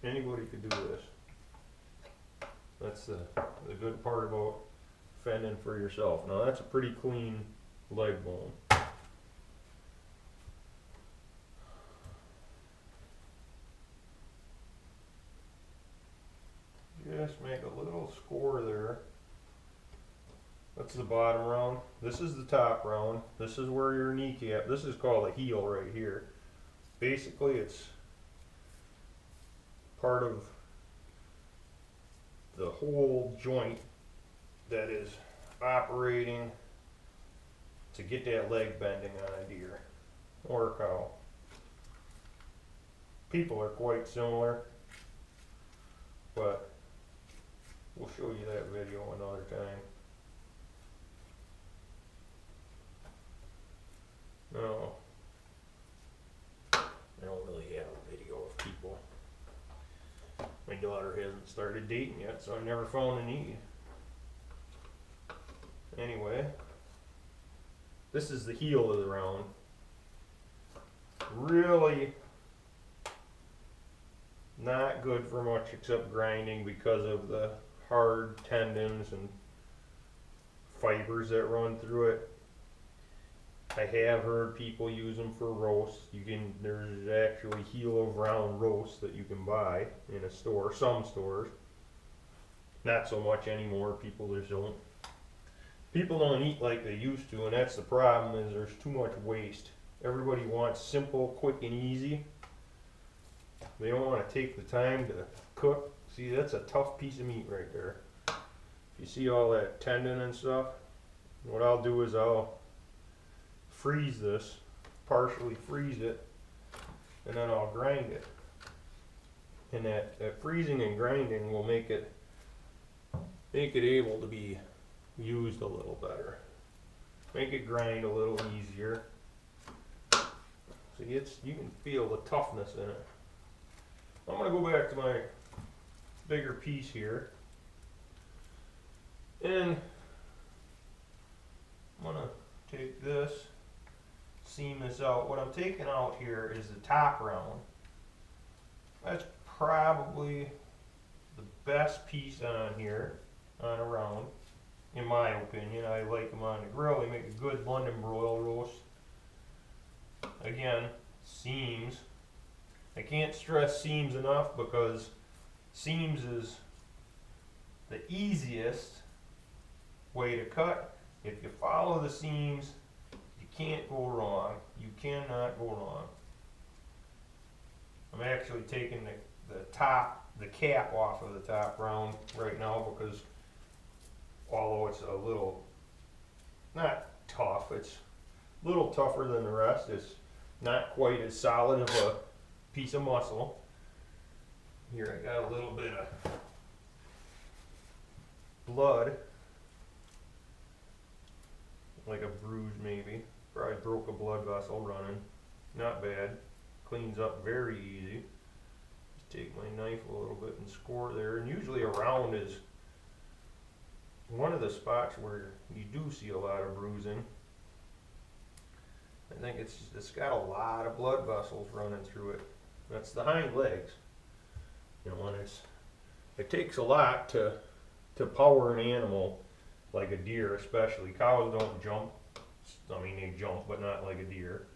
Anybody could do this. That's the good part about fending for yourself. Now that's a pretty clean leg bone. Just make a little score there. That's the bottom round. This is the top round. This is where your kneecap, this is called a heel right here. Basically it's part of the whole joint that is operating to get that leg bending on a deer or a cow. People are quite similar, but we'll show you that video another time. No, I don't really have a video of people. My daughter hasn't started dating yet, so I never found a need. Anyway, this is the heel of the round. Really not good for much except grinding because of the hard tendons and fibers that run through it. I have heard people use them for roasts. There's actually heel of round roasts that you can buy in a store, some stores. Not so much anymore, people don't eat like they used to, and that's the problem, is there's too much waste. Everybody wants simple, quick, and easy. They don't want to take the time to cook. See, that's a tough piece of meat right there. If you see all that tendon and stuff, what I'll do is I'll freeze this, partially freeze it, and then I'll grind it. And that freezing and grinding will make it able to be used a little better. Make it grind a little easier. See, you can feel the toughness in it. I'm going to go back to my bigger piece here, and I'm going to take this, seam this out. What I'm taking out here is the top round. That's probably the best piece on here, on a round, in my opinion. I like them on the grill. They make a good London broil roast. Again, seams. I can't stress seams enough, because seams is the easiest way to cut. If you follow the seams, you can't go wrong. You cannot go wrong. I'm actually taking the cap off of the top round right now, because although it's a little, not tough, it's a little tougher than the rest, it's not quite as solid of a piece of muscle. Here I got a little bit of blood, like a bruise maybe. Probably broke a blood vessel running. Not bad. Cleans up very easy. Just take my knife a little bit and score there. And usually a round is one of the spots where you do see a lot of bruising. I think it's got a lot of blood vessels running through it. That's the hind legs. You know, and it takes a lot to power an animal like a deer, especially. Cows don't jump. I mean, they jump, but not like a deer.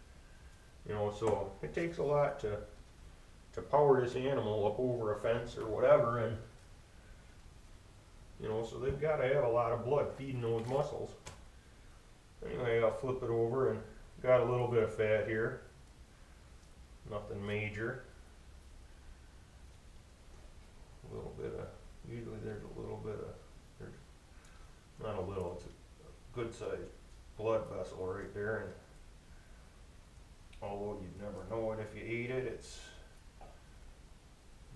You know, so it takes a lot to power this animal up over a fence or whatever, and you know, so they've got to have a lot of blood feeding those muscles. Anyway, I'll flip it over, and got a little bit of fat here. Nothing major. A little bit of, usually there's a little bit of, not a little, it's a good sized blood vessel right there, and although you'd never know it if you ate it, it's,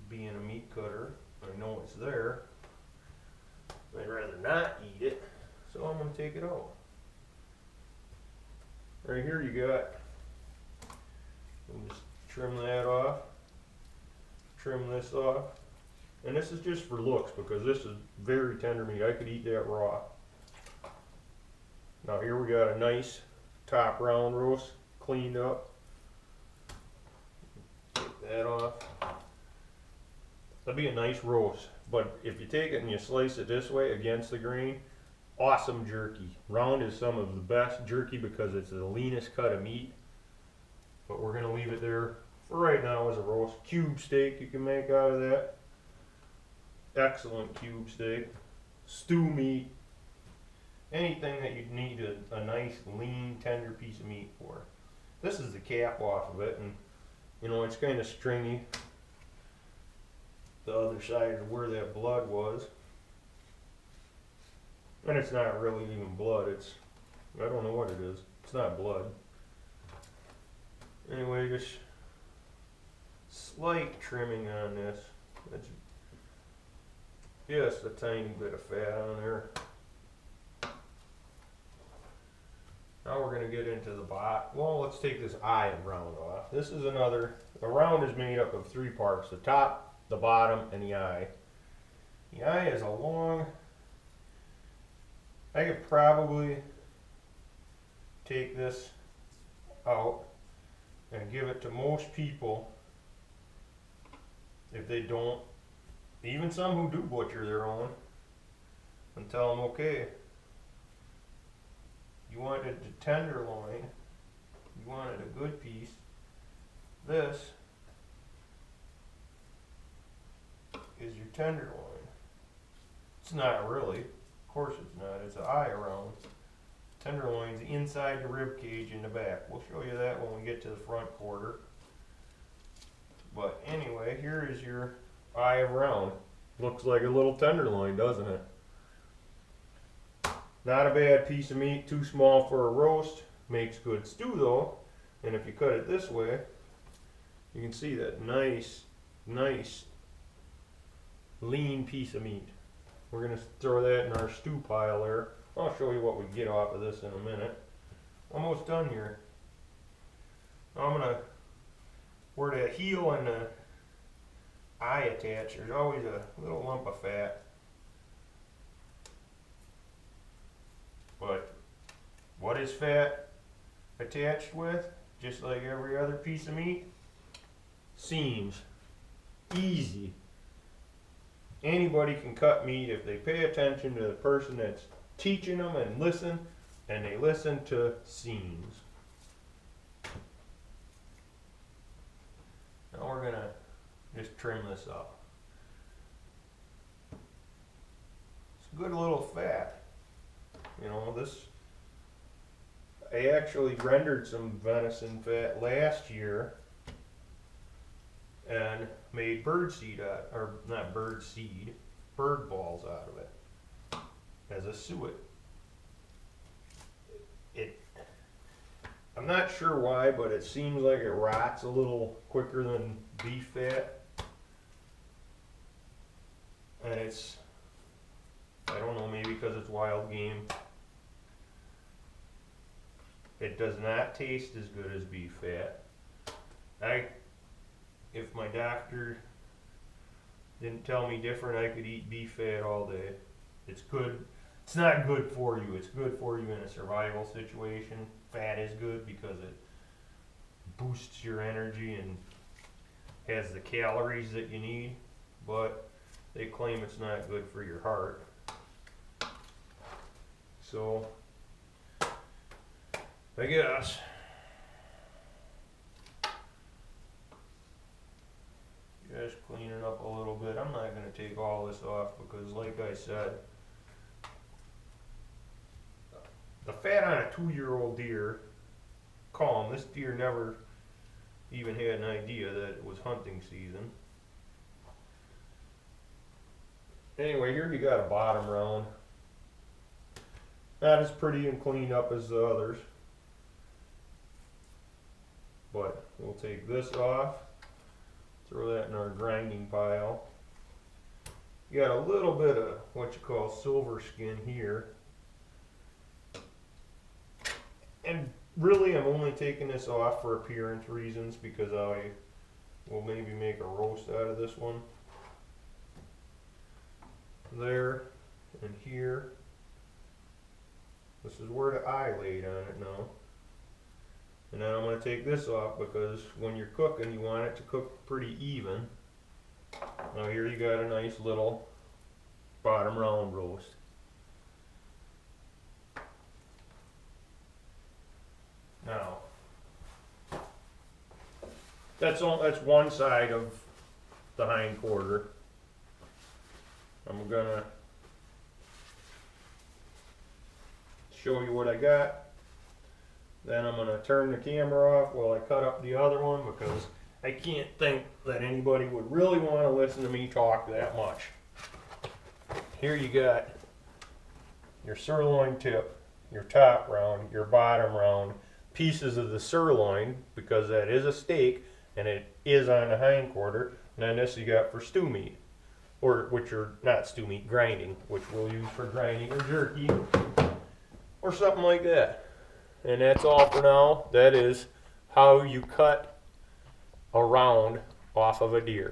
being a meat cutter, I know it's there. I'd rather not eat it, so I'm going to take it out. Right here you got, we'll just trim that off, trim this off, and this is just for looks, because this is very tender meat. I could eat that raw. Now here we got a nice top round roast, cleaned up. Take that off. That'd be a nice roast. But if you take it and you slice it this way against the grain, awesome jerky. Round is some of the best jerky because it's the leanest cut of meat. But we're gonna leave it there for right now as a roast. Cube steak you can make out of that. Excellent cube steak. Stew meat. Anything that you'd need a nice, lean, tender piece of meat for. This is the cap off of it, and you know, it's kind of stringy. The other side of where that blood was. And it's not really even blood, it's, I don't know what it is. It's not blood. Anyway, just slight trimming on this. That's just a tiny bit of fat on there. Now we're going to get into the bot. Well, let's take this eye and round off. This is another, a round is made up of 3 parts. The top, the bottom, and the eye. The eye is a long, I could probably take this out and give it to most people if they don't, even some who do butcher their own, and tell them, okay, you wanted a tenderloin, you wanted a good piece, this is your tenderloin. It's not really, of course it's not, it's an eye around. Tenderloin's inside the rib cage in the back. We'll show you that when we get to the front quarter. But anyway, here is your eye around. Looks like a little tenderloin, doesn't it? Not a bad piece of meat, too small for a roast. Makes good stew though. And if you cut it this way, you can see that nice lean piece of meat. We're going to throw that in our stew pile there. I'll show you what we get off of this in a minute. Almost done here. I'm going to, where the heel and the eye attach, there's always a little lump of fat. But what is fat attached with? Just like every other piece of meat? Seams. Easy. Anybody can cut meat if they pay attention to the person that's teaching them and listen, and they listen to seams. Now we're gonna just trim this up. It's a good little fat. You know, this, I actually rendered some venison fat last year and made bird seed out, or not bird seed, bird balls out of it as a suet. I'm not sure why, but it seems like it rots a little quicker than beef fat. And it's, I don't know, maybe because it's wild game. It does not taste as good as beef fat. If my doctor didn't tell me different, I could eat beef fat all day. It's good. It's not good for you. It's good for you in a survival situation. Fat is good because it boosts your energy and has the calories that you need, but they claim it's not good for your heart. So, I guess. Just clean it up a little bit. I'm not going to take all this off because, like I said, the fat on a 2-year-old deer, calm. This deer never even had an idea that it was hunting season. Anyway, here you got a bottom round. Not as pretty and cleaned up as the others. But we'll take this off. Throw that in our grinding pile. You got a little bit of what you call silver skin here. And really I'm only taking this off for appearance reasons because I will maybe make a roast out of this one. There and here. This is where the eye laid on it now. And then I'm going to take this off because when you're cooking, you want it to cook pretty even. Now here you got a nice little bottom round roast. Now, that's one side of the hindquarter. I'm gonna show you what I got. Then I'm gonna turn the camera off while I cut up the other one, because I can't think that anybody would really want to listen to me talk that much. Here you got your sirloin tip, your top round, your bottom round, pieces of the sirloin, because that is a steak and it is on the hindquarter. And then this you got for stew meat, or which are not stew meat, grinding, which we'll use for grinding or jerky or something like that. And that's all for now. That is how you cut a round off of a deer.